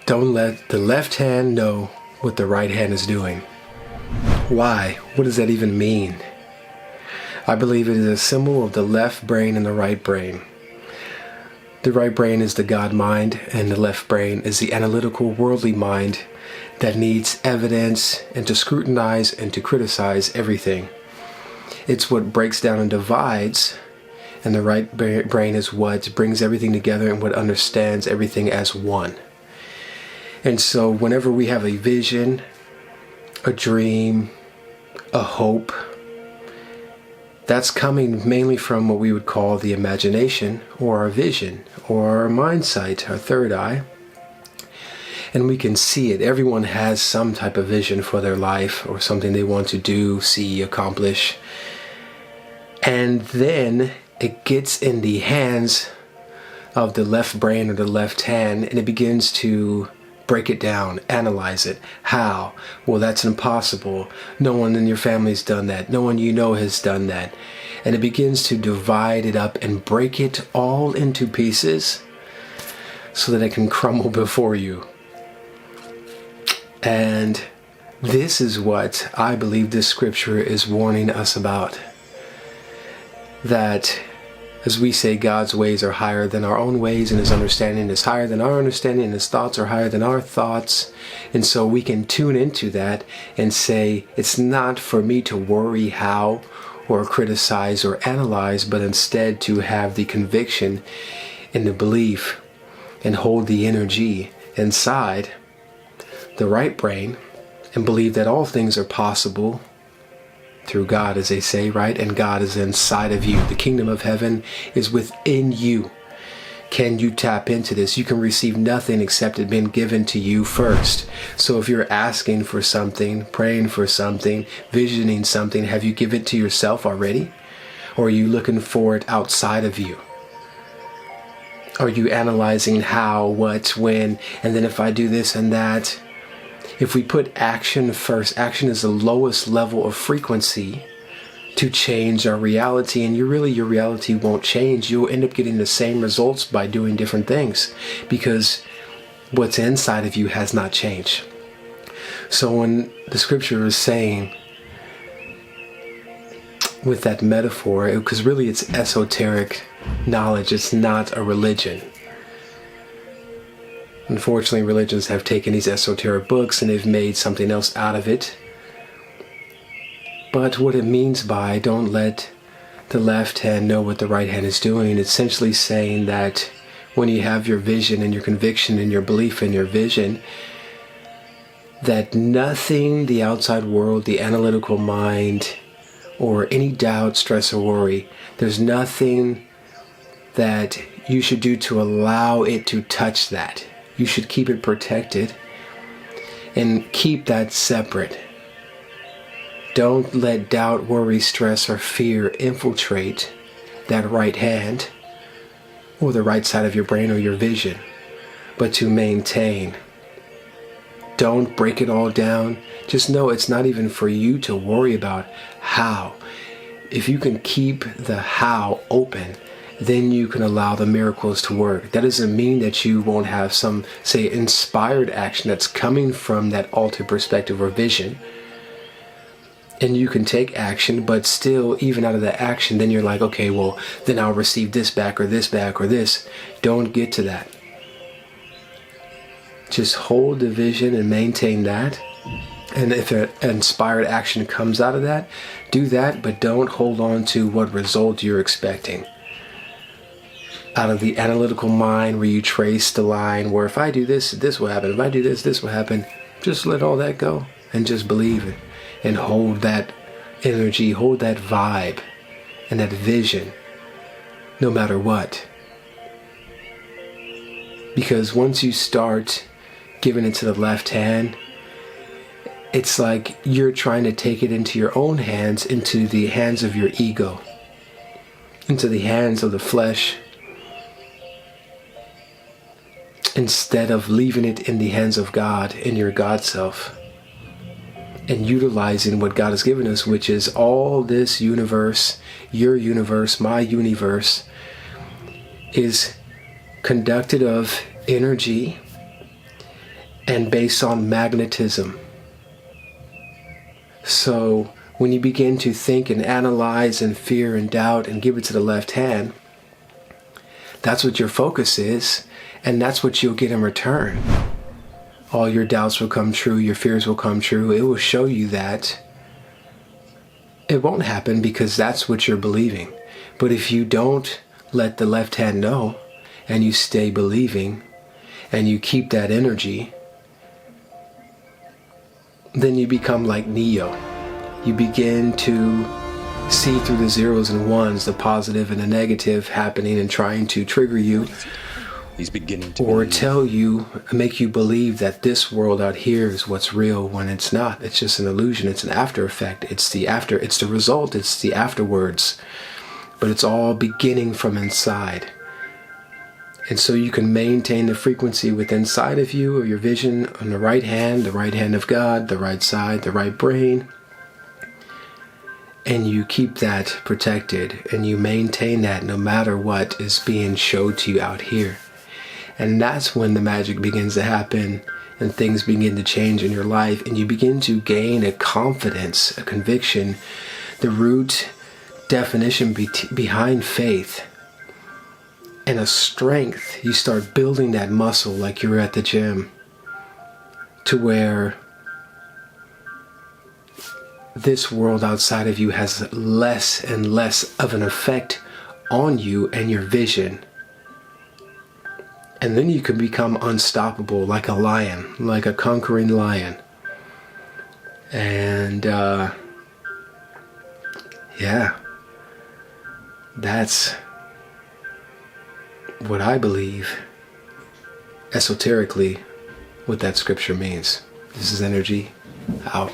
Don't let the left hand know what the right hand is doing. Why? What does that even mean? I believe it is a symbol of the left brain and the right brain. The right brain is the God mind, and the left brain is the analytical, worldly mind that needs evidence and to scrutinize and to criticize everything. It's what breaks down and divides, and the right brain is what brings everything together and what understands everything as one. And so whenever we have a vision, a dream, a hope, that's coming mainly from what we would call the imagination, or our vision, or our mind sight, our third eye. And we can see it. Everyone has some type of vision for their life, or something they want to do, see, accomplish. And then it gets in the hands of the left brain or the left hand, and it begins to break it down, analyze it. How? Well, that's impossible. No one in your family's done that. No one you know has done that. And it begins to divide it up and break it all into pieces so that it can crumble before you. And this is what I believe this scripture is warning us about. That, as we say, God's ways are higher than our own ways, and His understanding is higher than our understanding, and His thoughts are higher than our thoughts. And so we can tune into that and say, it's not for me to worry how or criticize or analyze, but instead to have the conviction and the belief and hold the energy inside the right brain and believe that all things are possible through God, as they say, right? And God is inside of you. The kingdom of heaven is within you. Can you tap into this? You can receive nothing except it being given to you first. So if you're asking for something, praying for something, visioning something, have you given it to yourself already? Or are you looking for it outside of you? Are you analyzing how, what, when, and then if I do this and that? If we put action first, action is the lowest level of frequency to change our reality, and your reality won't change. You'll end up getting the same results by doing different things because what's inside of you has not changed. So when the scripture is saying, with that metaphor, because really it's esoteric knowledge, it's not a religion. Unfortunately, religions have taken these esoteric books and they've made something else out of it. But what it means by don't let the left hand know what the right hand is doing, it's essentially saying that when you have your vision and your conviction and your belief in your vision, that nothing the outside world, the analytical mind, or any doubt, stress, or worry, there's nothing that you should do to allow it to touch that. You should keep it protected and keep that separate. Don't let doubt, worry, stress, or fear infiltrate that right hand or the right side of your brain or your vision, but to maintain. Don't break it all down. Just know it's not even for you to worry about how. If you can keep the how open, then you can allow the miracles to work. That doesn't mean that you won't have some, say, inspired action that's coming from that altered perspective or vision. And you can take action, but still, even out of that action, then you're like, okay, well, then I'll receive this back or this. Don't get to that. Just hold the vision and maintain that. And if an inspired action comes out of that, do that, but don't hold on to what result you're expecting. Out of the analytical mind where you trace the line where if I do this, this will happen. If I do this, this will happen. Just let all that go and just believe it and hold that energy, hold that vibe and that vision no matter what. Because once you start giving it to the left hand, it's like you're trying to take it into your own hands, into the hands of your ego, into the hands of the flesh, instead of leaving it in the hands of God, in your God self, and utilizing what God has given us, which is all this universe, your universe, my universe, is conducted of energy, and based on magnetism. So when you begin to think and analyze and fear and doubt and give it to the left hand, that's what your focus is, and that's what you'll get in return. All your doubts will come true, your fears will come true. It will show you that it won't happen because that's what you're believing. But if you don't let the left hand know, and you stay believing, and you keep that energy, then you become like Neo. You begin to see through the zeros and ones, the positive and the negative happening and trying to trigger you. He's beginning to or believe. tell you, make you believe that this world out here is what's real when it's not. It's just an illusion. It's an after effect. It's the result. It's the afterwards. But it's all beginning from inside. And so you can maintain the frequency within inside of you, or your vision on the right hand of God, the right side, the right brain. And you keep that protected, and you maintain that no matter what is being showed to you out here. And that's when the magic begins to happen and things begin to change in your life, and you begin to gain a confidence, a conviction, the root definition behind faith, and a strength. You start building that muscle like you're at the gym, to where this world outside of you has less and less of an effect on you and your vision. And then you can become unstoppable, like a lion, like a conquering lion. And yeah, that's what I believe esoterically what that scripture means. This is Energy out.